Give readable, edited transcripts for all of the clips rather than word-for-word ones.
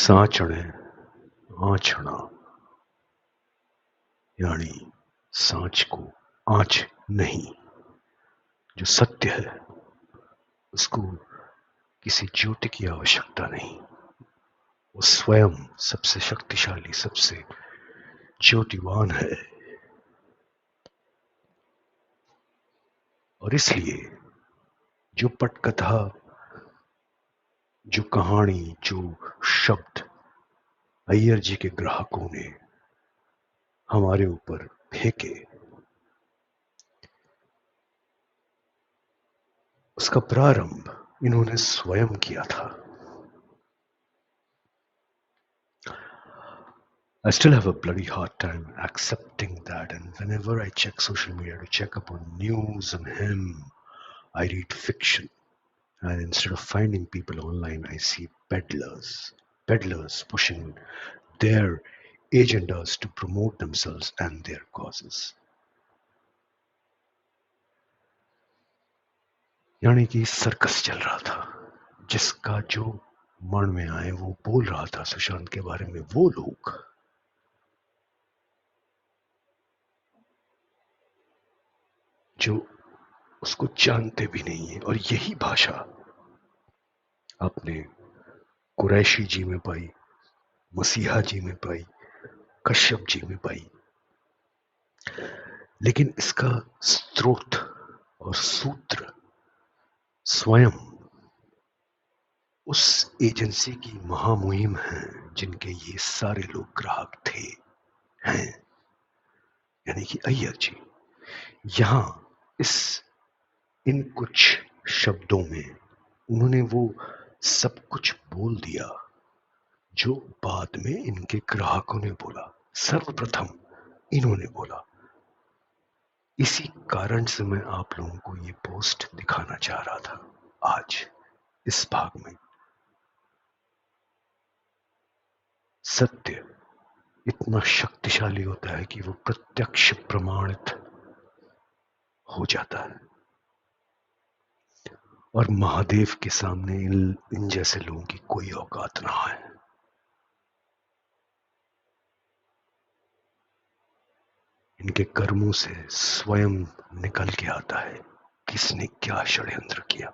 साचणे आँचना यानी सांच को आँच नहीं। जो सत्य है उसको किसी ज्योति की आवश्यकता नहीं। वो स्वयं सबसे शक्तिशाली, सबसे ज्योतिवान है। और इसलिए जो पटकथा, जो कहानी, जो शब्द अय्यर जी के ग्राहकों ने हमारे ऊपर फेंके, उसका प्रारंभ इन्होंने स्वयं किया था। I still have a bloody hard time accepting that, and whenever I check social media to check up on news on him, I read fiction. And instead of finding people online, I see peddlers pushing their agendas to promote themselves and their causes. यानी कि circus चल रहा था, जिसका जो मन में आए वो बोल रहा था सुशांत के बारे में। वो लोग जो उसको जानते भी नहीं है, और यही भाषा आपने कुरैशी जी में पाई, मसीहा जी में पाई, कश्यप जी में पाई। लेकिन इसका स्रोत और सूत्र स्वयं उस एजेंसी की महामुहिम है जिनके ये सारे लोग ग्राहक थे, हैं, यानी कि अय्यर जी। यहां इन कुछ शब्दों में उन्होंने वो सब कुछ बोल दिया जो बाद में इनके ग्राहकों ने बोला, सर्वप्रथम इन्होंने बोला। इसी कारण से मैं आप लोगों को ये पोस्ट दिखाना चाह रहा था आज इस भाग में। सत्य इतना शक्तिशाली होता है कि वो प्रत्यक्ष प्रमाणित हो जाता है, और महादेव के सामने इन जैसे लोगों की कोई औकात ना है। इनके कर्मों से स्वयं निकल के आता है किसने क्या षड्यंत्र किया।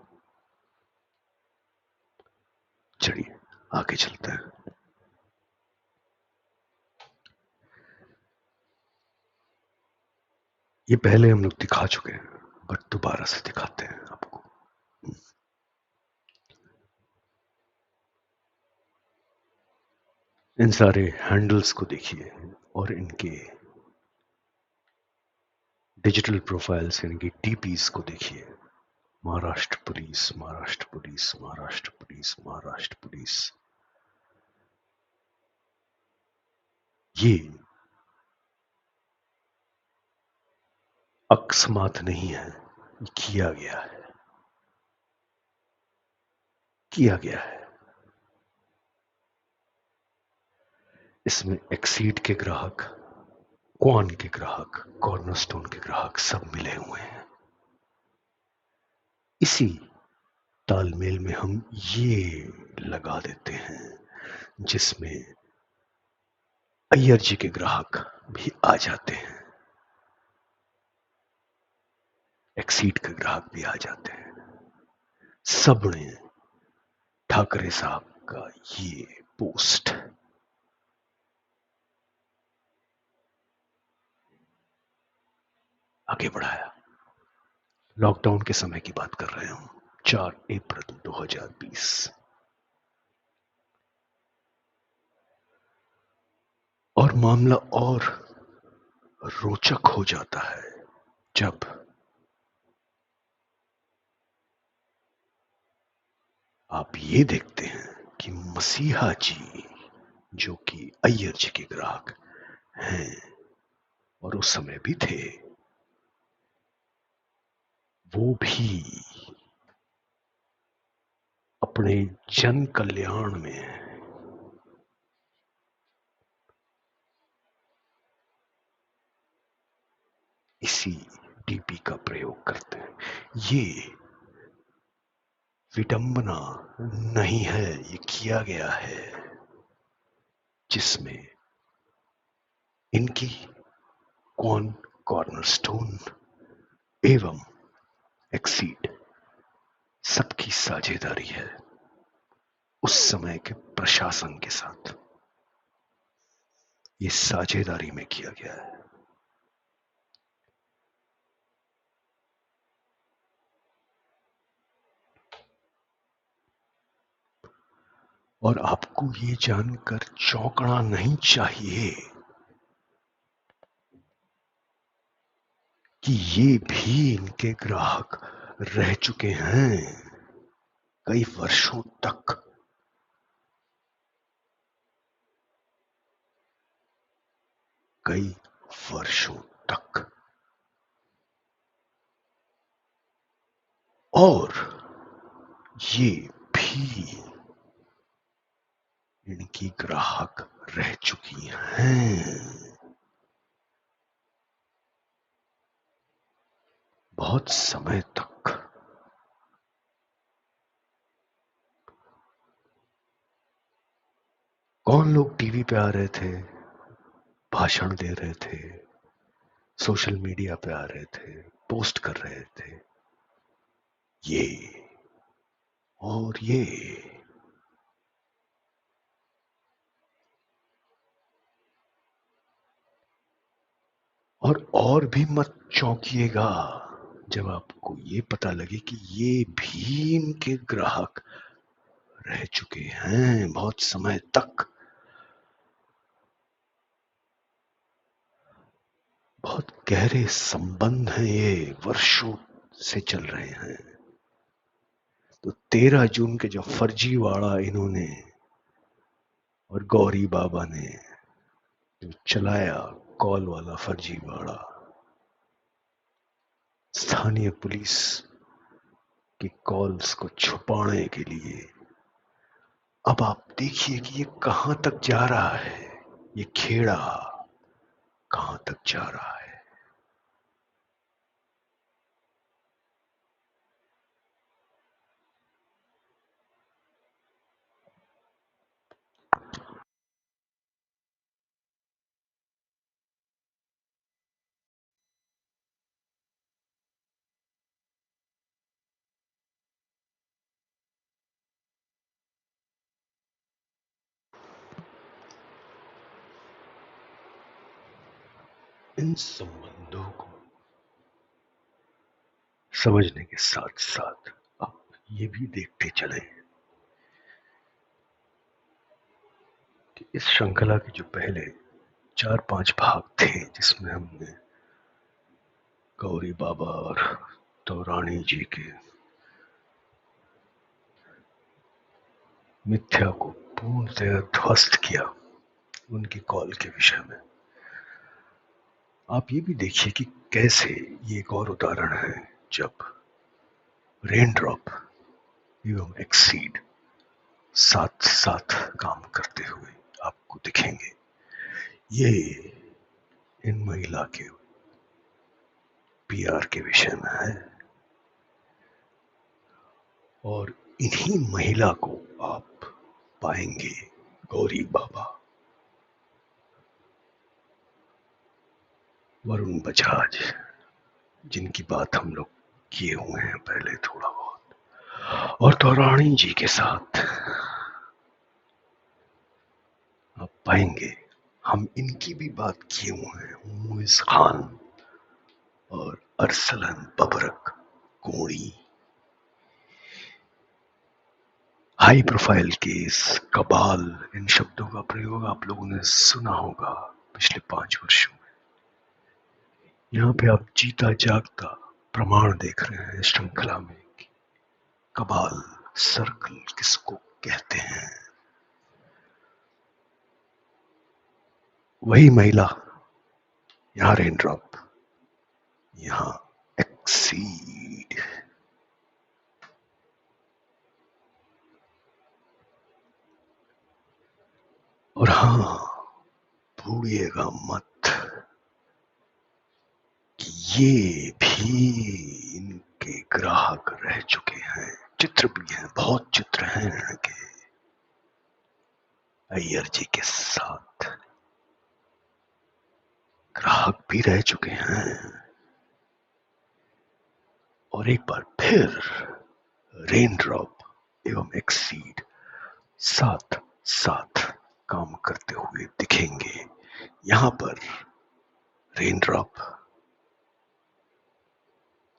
चलिए आगे चलते हैं। ये पहले हम लोग दिखा चुके हैं, बट दोबारा से दिखाते हैं आपको। इन सारे हैंडल्स को देखिए और इनके डिजिटल प्रोफाइल्स यानी कि टीपीस को देखिए। Maharashtra police, Maharashtra police, Maharashtra police, Maharashtra police. ये अकस्मात नहीं है, किया गया है, किया गया है। इसमें एक्सीड के ग्राहक, क्वान के ग्राहक, कॉर्नरस्टोन के ग्राहक सब मिले हुए हैं। इसी तालमेल में हम ये लगा देते हैं जिसमें अय्यर जी के ग्राहक भी आ जाते हैं, एक्सीड के ग्राहक भी आ जाते हैं। सबने ठाकरे साहब का ये पोस्ट आगे बढ़ाया। लॉकडाउन के समय की बात कर रहे हूं, 4 अप्रैल 2020। और मामला और रोचक हो जाता है जब आप ये देखते हैं कि मसीहा जी जो कि अय्यर जी के ग्राहक हैं और उस समय भी थे, वो भी अपने जन कल्याण में इसी डीपी का प्रयोग करते हैं। ये विडंबना नहीं है, ये किया गया है। जिसमें इनकी कॉर्नरस्टोन एवं एक्सीड सबकी साझेदारी है उस समय के प्रशासन के साथ। ये साझेदारी में किया गया है। और आपको ये जानकर चौंकना नहीं चाहिए कि ये भी इनके ग्राहक रह चुके हैं कई वर्षों तक। कई वर्षों तक। और ये भी इनकी ग्राहक रह चुकी हैं बहुत समय तक। कौन लोग टीवी पे आ रहे थे, भाषण दे रहे थे, सोशल मीडिया पे आ रहे थे, पोस्ट कर रहे थे? ये और ये। और भी मत चौंकिएगा जब आपको ये पता लगे कि ये भी इनके ग्राहक रह चुके हैं बहुत समय तक। बहुत गहरे संबंध हैं, ये वर्षों से चल रहे हैं। तो 13 जून के जो फर्जीवाड़ा इन्होंने और गौरी बाबा ने जो चलाया, कॉल वाला फर्जीवाड़ा, स्थानीय पुलिस की कॉल्स को छुपाने के लिए, अब आप देखिए कि ये कहां तक जा रहा है। ये खेड़ा कहां तक जा रहा है। इन संबंधों को समझने के साथ साथ आप ये भी देखते चले कि इस श्रृंखला के जो पहले 4-5 भाग थे, जिसमें हमने गौरी बाबा और तोरानी जी के मिथ्या को पूर्णतः ध्वस्त किया, उनकी कॉल के विषय में आप ये भी देखिए कि कैसे ये एक और उदाहरण है जब रेन ड्रॉप एवं एक्सीड साथ साथ काम करते हुए आपको दिखेंगे। ये इन महिला के पीआर के विषय में है और इन्हीं महिला को आप पाएंगे गौरी बाबा, वरुण बजाज, जिनकी बात हम लोग किए हुए हैं पहले थोड़ा बहुत, और तोरानी जी के साथ आप पाएंगे हम इनकी भी बात किए हुए हैं, मुइज खान और अरसलन बबरक कोड़ी। हाई प्रोफाइल केस, कबाल, इन शब्दों का प्रयोग आप लोगों ने सुना होगा पिछले 5 वर्षों में। यहाँ पे आप जीता जागता प्रमाण देख रहे हैं श्रृंखला में कि कबाल सर्कल किसको कहते हैं। वही महिला, यहाँ रेन ड्रॉप, यहाँ एक्सीड। और हाँ, भूलिएगा मत कि ये भी इनके ग्राहक रह चुके हैं। चित्र भी हैं, बहुत चित्र हैं इनके। अय्यर जी के साथ ग्राहक भी रह चुके हैं और एक बार फिर रेन ड्रॉप एवं एक्सीड साथ साथ काम करते हुए दिखेंगे। यहां पर रेन ड्रॉप,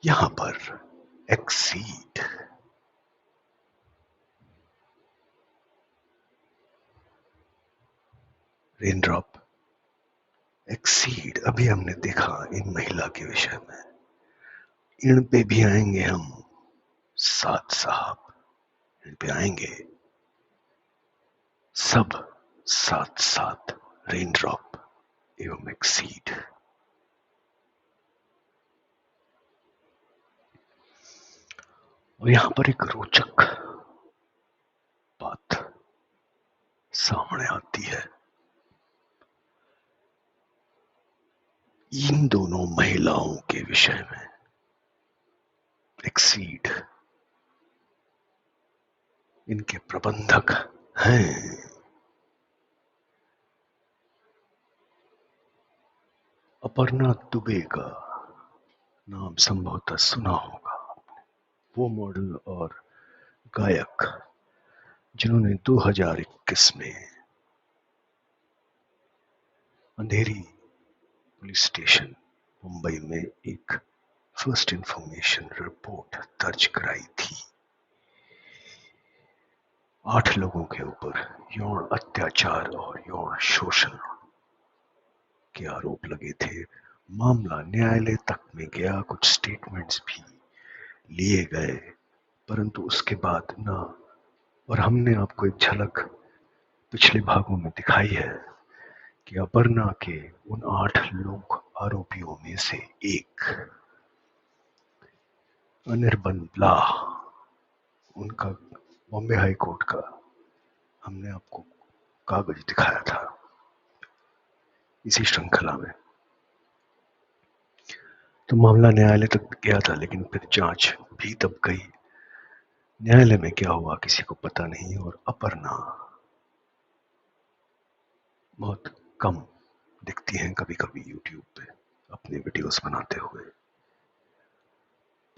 यहां पर एक्सीड। रेन ड्रॉप एक्सीड अभी हमने देखा इन महिला के विषय में। इन पे भी आएंगे हम साथ साहब, इन पे आएंगे सब साथ साथ, रेन ड्रॉप एवं एक्सीड। और यहां पर एक रोचक बात सामने आती है। इन दोनों महिलाओं के विषय में एक्सीड इनके प्रबंधक हैं अपर्णा दुबे का नाम संभवतः सुना होगा। वो मॉडल और गायक जिन्होंने 2021 में अंधेरी पुलिस स्टेशन मुंबई में एक फर्स्ट इंफॉर्मेशन रिपोर्ट दर्ज कराई थी। 8 लोगों के ऊपर यौन अत्याचार और यौन शोषण के आरोप लगे थे। मामला न्यायालय तक में गया, कुछ स्टेटमेंट्स भी लिए गए, परंतु उसके बाद ना, और हमने आपको एक झलक पिछले भागों में दिखाई है कि अपर्णा के उन 8 लोग आरोपियों में से एक अनिर्बन ब्ला, उनका बॉम्बे हाई कोर्ट का हमने आपको कागज दिखाया था इसी श्रृंखला में। तो मामला न्यायालय तक गया था, लेकिन फिर जांच भी तब गई। न्यायालय में क्या हुआ किसी को पता नहीं, और अपर्णा बहुत कम दिखती हैं कभी कभी यूट्यूब पे अपने वीडियोस बनाते हुए।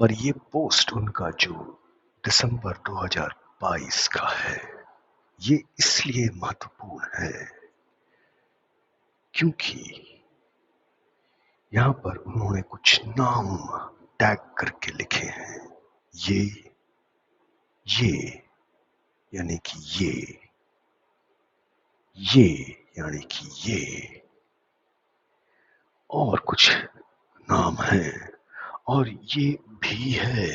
पर ये पोस्ट उनका जो दिसंबर 2022 का है, ये इसलिए महत्वपूर्ण है क्योंकि यहां पर उन्होंने कुछ नाम टैग करके लिखे हैं। ये यानी कि ये यानी कि ये, और कुछ नाम हैं, और ये भी है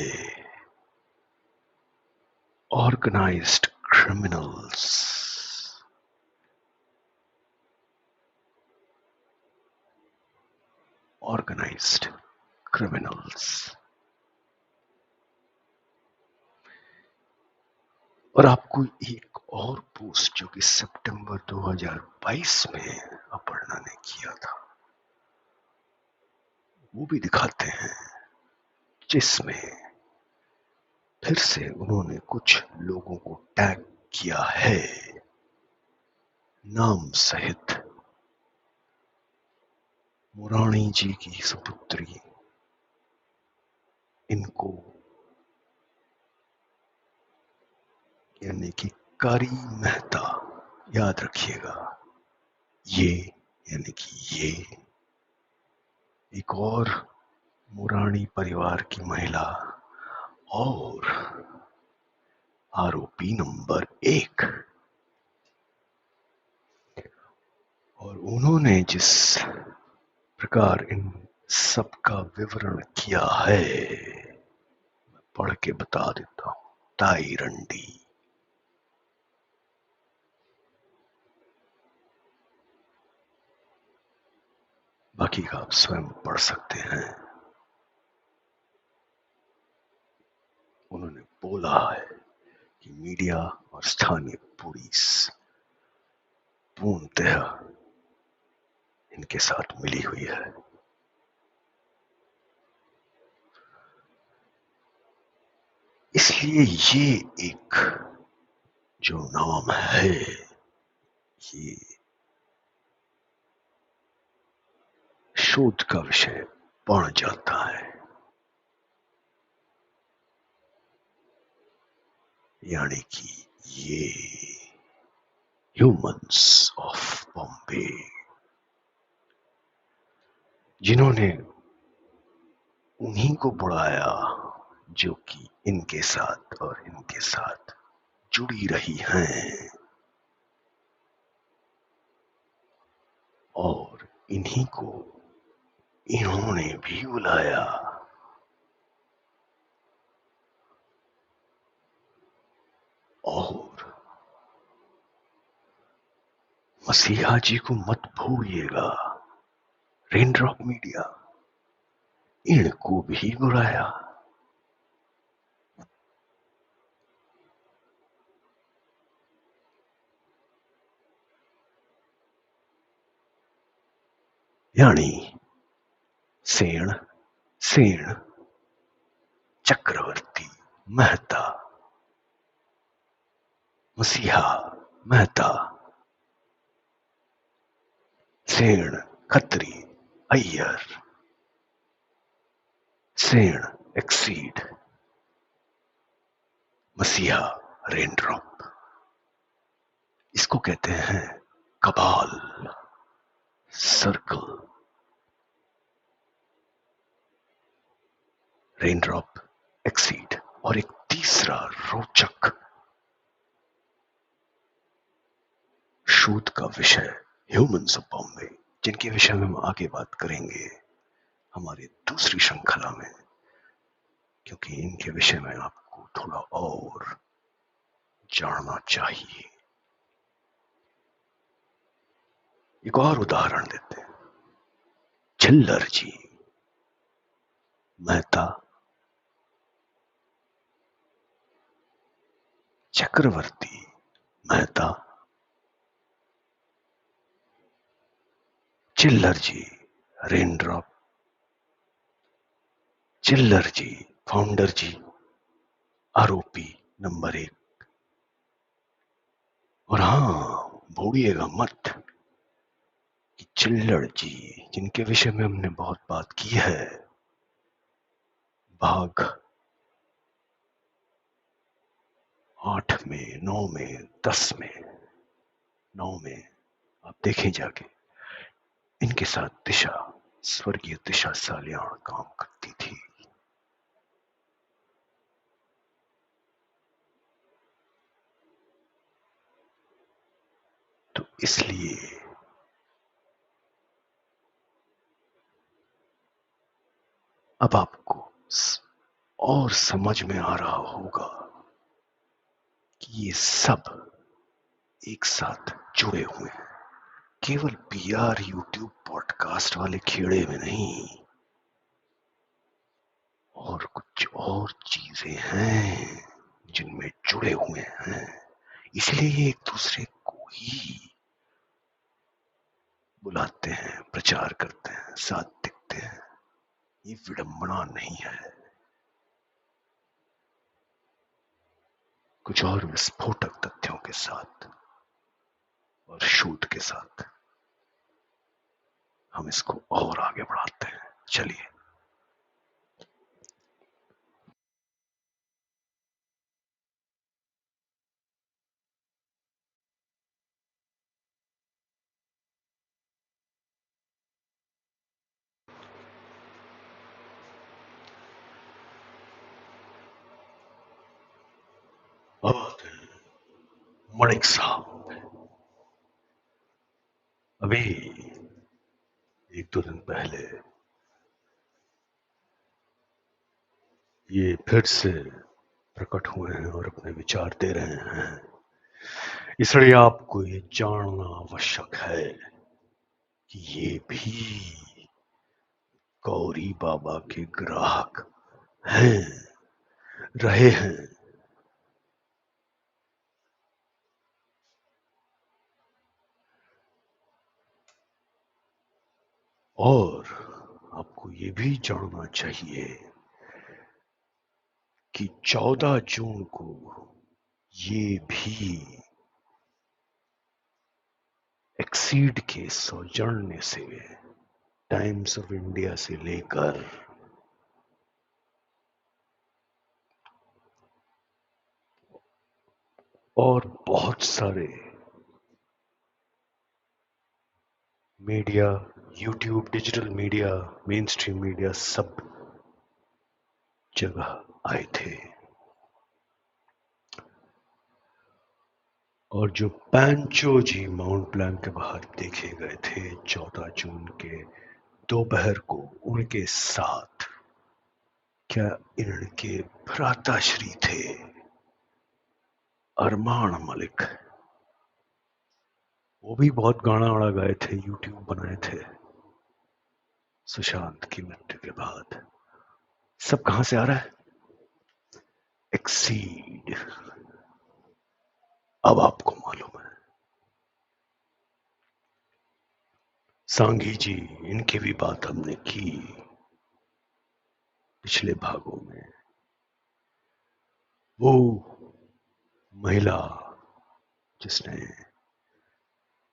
ऑर्गेनाइज्ड क्रिमिनल्स। Organised criminals. और आपको एक और पोस्ट जो कि सितंबर 2022 में अपर्णा ने किया था वो भी दिखाते हैं, जिसमें फिर से उन्होंने कुछ लोगों को टैग किया है नाम सहित। मुरानी जी की सुपुत्री, इनको यानी कि कारी मेहता, याद रखिएगा, ये यानी कि ये एक और मुरानी परिवार की महिला और आरोपी नंबर 1। और उन्होंने जिस प्रकार इन सबका विवरण किया है, मैं पढ़ के बता देता हूं। ताई रंडी, बाकी का आप स्वयं पढ़ सकते हैं। उन्होंने बोला है कि मीडिया और स्थानीय पुलिस पूर्णतः इनके साथ मिली हुई है। इसलिए ये एक जो नाम है ये शोध का विषय बढ़ जाता है, यानी कि ये ह्यूमंस ऑफ बॉम्बे, जिन्होंने उन्हीं को बुलाया जो कि इनके साथ और इनके साथ जुड़ी रही हैं, और इन्हीं को इन्होंने भी बुलाया। और मसीहा जी को मत भूलिएगा, रेनड्रॉप मीडिया इनको भी बुलाया। यानी सेन, सेन, चक्रवर्ती, मेहता, मसीहा, मेहता, सेन, खत्री, अय्यर, सेन, एक्सीड, मसीहा, रेनड्रॉप। इसको कहते हैं कबाल, सर्कल, रेनड्रॉप, एक्सीड। और एक तीसरा रोचक शोध का विषय ह्यूमंस ऑफ बॉम्बे, जिनके विषय में हम आगे बात करेंगे हमारी दूसरी श्रृंखला में, क्योंकि इनके विषय में आपको थोड़ा और जानना चाहिए। एक और उदाहरण देते हैं, चिल्लर जी, मेहता, चक्रवर्ती, मेहता, चिल्लर जी, रेनड्रॉप, चिल्लर जी, फाउंडर जी, आरोपी नंबर 1। और हाँ, भूलिएगा मत कि चिल्लर जी, जिनके विषय में हमने बहुत बात की है, भाग 8 में, 9 में, 10 में, 9 में आप देखें जाके, इनके साथ दिशा, स्वर्गीय दिशा सालियान काम करती थी। तो इसलिए अब आपको और समझ में आ रहा होगा कि ये सब एक साथ जुड़े हुए हैं, केवल पीआर, यूट्यूब, पॉडकास्ट वाले खेड़े में नहीं, और कुछ और चीजें हैं जिनमें जुड़े हुए हैं। इसलिए ये एक दूसरे को ही बुलाते हैं, प्रचार करते हैं, साथ दिखते हैं। ये विडंबना नहीं है। कुछ और विस्फोटक तथ्यों के साथ और शोध के साथ हम इसको और आगे बढ़ाते हैं। चलिए, अब आते हैं मणिक साहब। अभी 1-2 दिन पहले ये फिर से प्रकट हुए हैं और अपने विचार दे रहे हैं। इसलिए आपको ये जानना आवश्यक है कि ये भी गौरी बाबा के ग्राहक हैं, रहे हैं। और आपको ये भी जानना चाहिए कि 14 जून को ये भी एक्सीड के सौजन्य से टाइम्स ऑफ इंडिया से लेकर और बहुत सारे media, YouTube, digital media, main stream media सब जगह आए थे। और जो पैंचो जी माउंट ब्लैंक के बाहर देखे गए थे 14 जून के दोपहर को, उनके साथ क्या इनके भ्राताश्री थे अरमान मलिक। वो भी बहुत गाना वाड़ा गाए थे, यूट्यूब बनाए थे सुशांत की मृत्यु के बाद। सब कहां से आ रहा है? एक्सीड। अब आपको मालूम है। सांघी जी, इनकी भी बात हमने की पिछले भागों में। वो महिला जिसने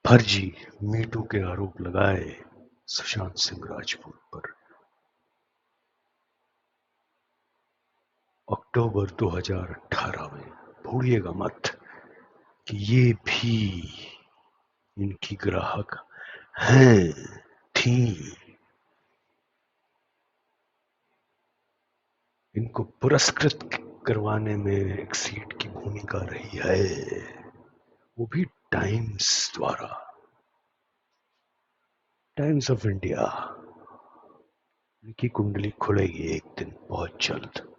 फर्जी मीटू के आरोप लगाए सुशांत सिंह राजपूत पर, अक्टूबर 2018 में, भूलिएगा मत कि ये भी इनकी ग्राहक हैं, थी। इनको पुरस्कृत करवाने में एक्सीड की भूमिका रही है, वो भी टाइम्स द्वारा। Times of India. इनकी कुंडली खुलेगी एक दिन बहुत जल्द।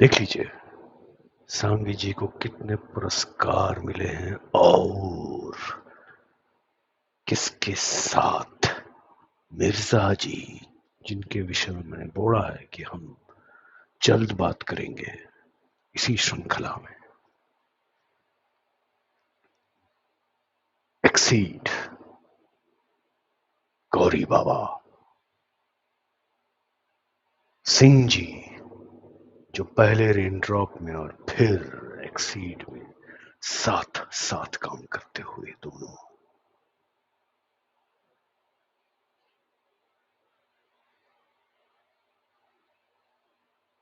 देख लीजिए सांगी जी को कितने पुरस्कार मिले हैं और किसके साथ। मिर्जा जी, जिनके विषय में मैंने बोला है कि हम जल्द बात करेंगे इसी श्रृंखला में। एक्सीड, गौरी बाबा, सिंह जी, जो पहले रेनड्रॉप में और फिर एक्सीड में साथ साथ काम करते हुए दोनों।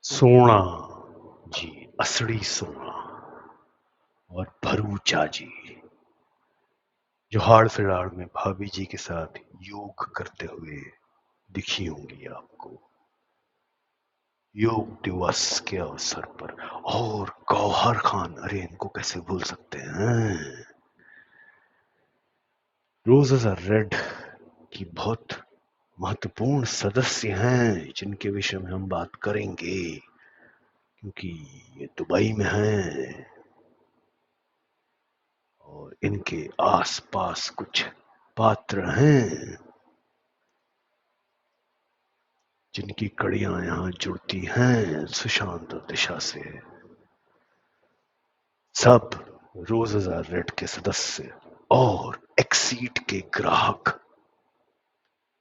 सोना जी, असड़ी सोना, और भरूचा जी, जो हाड़ फिराड़ में भाभी जी के साथ योग करते हुए दिखी होंगी आपको योग दिवस के अवसर पर। और गौहर खान, अरे इनको कैसे भूल सकते हैं, रोजेस आर रेड की बहुत महत्वपूर्ण सदस्य हैं, जिनके विषय में हम बात करेंगे क्योंकि ये दुबई में हैं और इनके आसपास कुछ पात्र हैं जिनकी कड़ियां यहां जुड़ती हैं सुशांत और दिशा से। सब रोजेस आर रेड के सदस्य और एक्सीड के ग्राहक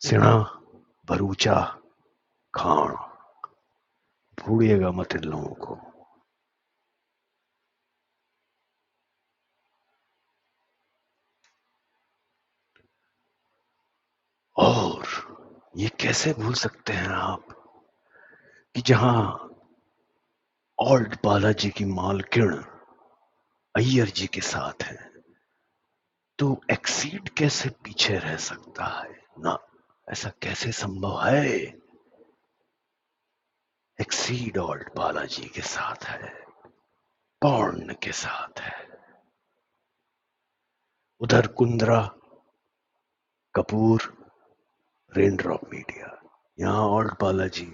सिणा, भरूचा, खान, भूलिएगा मत इन लोगों को। और ये कैसे भूल सकते हैं आप कि जहां ओल्ड बालाजी की मालकिन अय्यर जी के साथ है, तो एक्सीड कैसे पीछे रह सकता है ना? ऐसा कैसे संभव है? एक्सीड ओल्ड बालाजी के साथ है, पौर्ण के साथ है। उधर कुंद्रा, कपूर, रेनड्रॉप मीडिया, यहां ओल्ड बालाजी,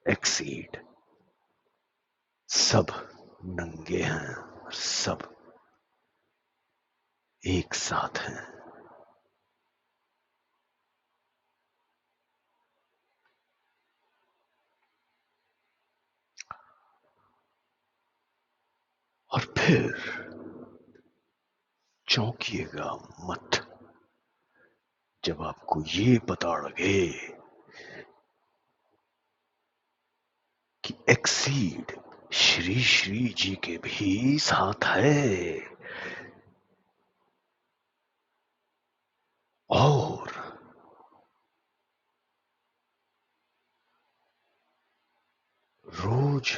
एक्सीड, सब नंगे हैं और सब एक साथ हैं। और फिर चौंकिएगा मत जब आपको ये पता लगे कि एक्सीड श्री श्री जी के भी साथ है। और रोज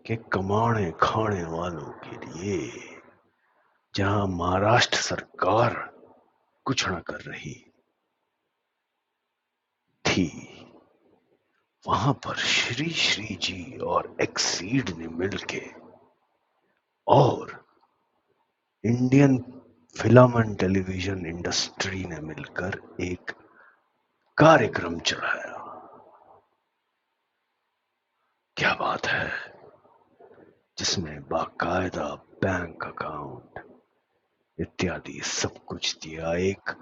के कमाने खाने वालों के लिए जहां महाराष्ट्र सरकार कुछ न कर रही थी, वहां पर श्री श्री जी और एक्सीड ने मिलके और Indian film and television industry ने मिलकर एक कार्यक्रम चलाया। क्या बात है, जिसमें बाकायदा बैंक अकाउंट इत्यादि सब कुछ दिया, एक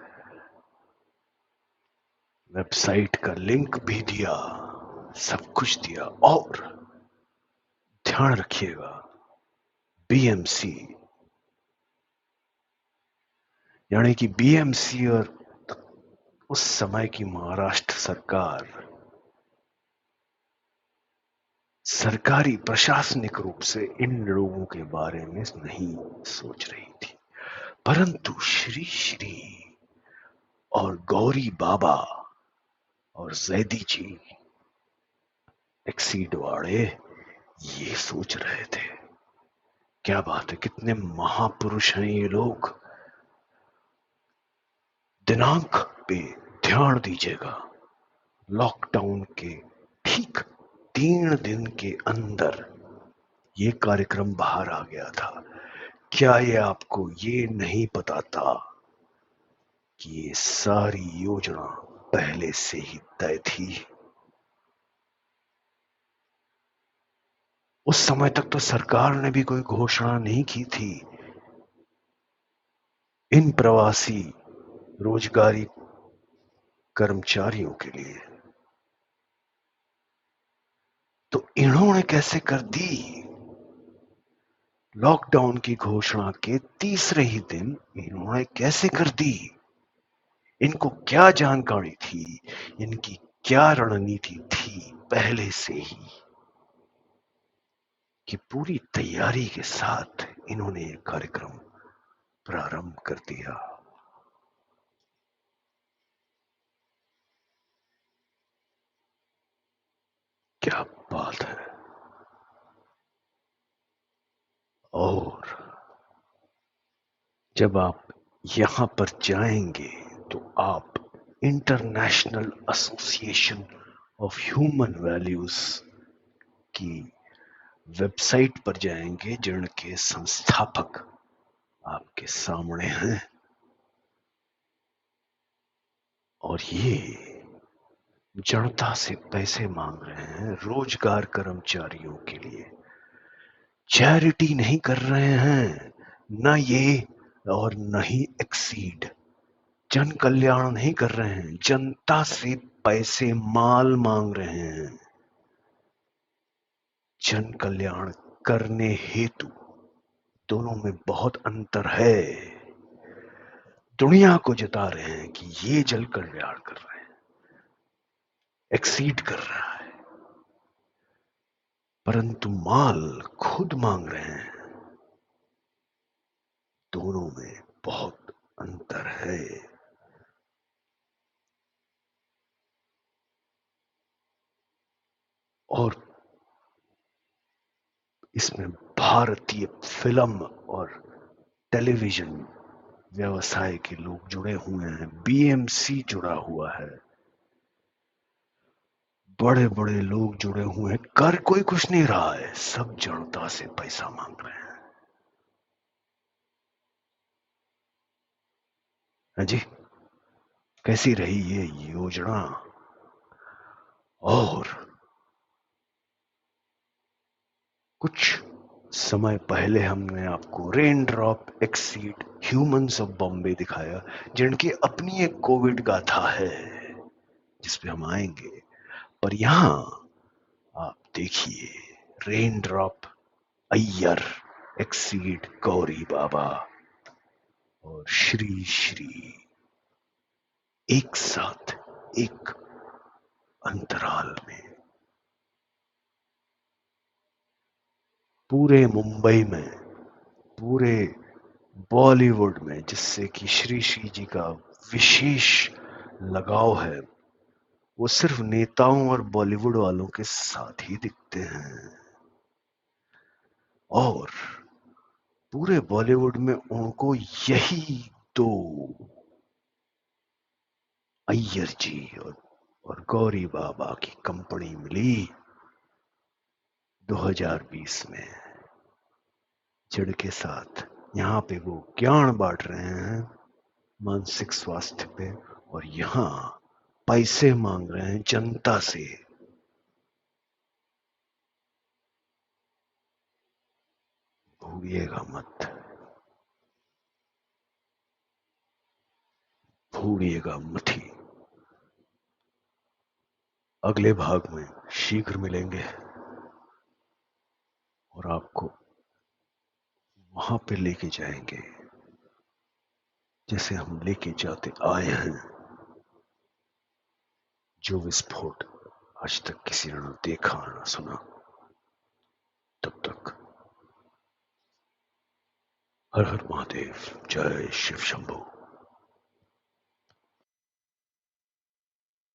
वेबसाइट का लिंक भी दिया, सब कुछ दिया। और ध्यान रखिएगा, बीएमसी यानी कि बीएमसी और उस समय की महाराष्ट्र सरकार सरकारी प्रशासनिक रूप से इन लोगों के बारे में नहीं सोच रही थी, परंतु श्री श्री और गौरी बाबा और जैदी जी एक्सीड वाले ये सोच रहे थे। क्या बात है, कितने महापुरुष हैं ये लोग। दिनांक पे ध्यान दीजिएगा, लॉकडाउन के ठीक 3 दिन के अंदर ये कार्यक्रम बाहर आ गया था। क्या ये आपको ये नहीं पता था कि ये सारी योजना पहले से ही तय थी? उस समय तक तो सरकार ने भी कोई घोषणा नहीं की थी इन प्रवासी रोजगारी कर्मचारियों के लिए, तो इन्होंने कैसे कर दी? लॉकडाउन की घोषणा के तीसरे ही दिन इन्होंने कैसे कर दी? इनको क्या जानकारी थी, इनकी क्या रणनीति थी पहले से ही, कि पूरी तैयारी के साथ इन्होंने ये कार्यक्रम प्रारंभ कर दिया। क्या बात है। और जब आप यहां पर जाएंगे तो आप international association of human values की वेबसाइट पर जाएंगे, जिनके संस्थापक आपके सामने हैं। और ये जनता से पैसे मांग रहे हैं रोजगार कर्मचारियों के लिए, चैरिटी नहीं कर रहे हैं ना ये, और न ही एक्सीड जन कल्याण नहीं कर रहे हैं, जनता से पैसे माल मांग रहे हैं। जन कल्याण करने हेतु दोनों में बहुत अंतर है। दुनिया को जता रहे हैं कि ये जल कल्याण कर रहे हैं, एक्सीड कर रहा है, परंतु माल खुद मांग रहे हैं। दोनों में बहुत अंतर है। और इसमें भारतीय फिल्म और टेलीविजन व्यवसाय के लोग जुड़े हुए हैं, बीएमसी जुड़ा हुआ है, बड़े बड़े लोग जुड़े हुए हैं। कर कोई कुछ नहीं रहा है, सब जनता से पैसा मांग रहे हैं। हाँ जी, कैसी रही ये योजना? और कुछ समय पहले हमने आपको rain drop exceed humans of Bombay दिखाया, जिनकी अपनी एक कोविड गाथा है जिसपे हम आएंगे। पर यहां आप देखिए, rain drop Iyer exceed Gauri Baba और श्री श्री एक साथ एक अंतराल में। पूरे मुंबई में, पूरे बॉलीवुड में, जिससे कि श्री श्री जी का विशेष लगाव है, वो सिर्फ नेताओं और बॉलीवुड वालों के साथ ही दिखते हैं। और पूरे बॉलीवुड में उनको यही दो, अय्यर जी और गौरी बाबा की कंपनी मिली 2020 में, जड़ के साथ। यहाँ पे वो ज्ञान बांट रहे हैं मानसिक स्वास्थ्य पे, और यहाँ पैसे मांग रहे हैं जनता से। भूलिएगा मत, भूलिएगा मत ही। अगले भाग में शीघ्र मिलेंगे और आपको वहां पे लेके जाएंगे जैसे हम लेके जाते आए हैं, जो विस्फोट आज तक किसी ने न देखा न सुना। तब तक हर हर महादेव, जय शिव शंभू।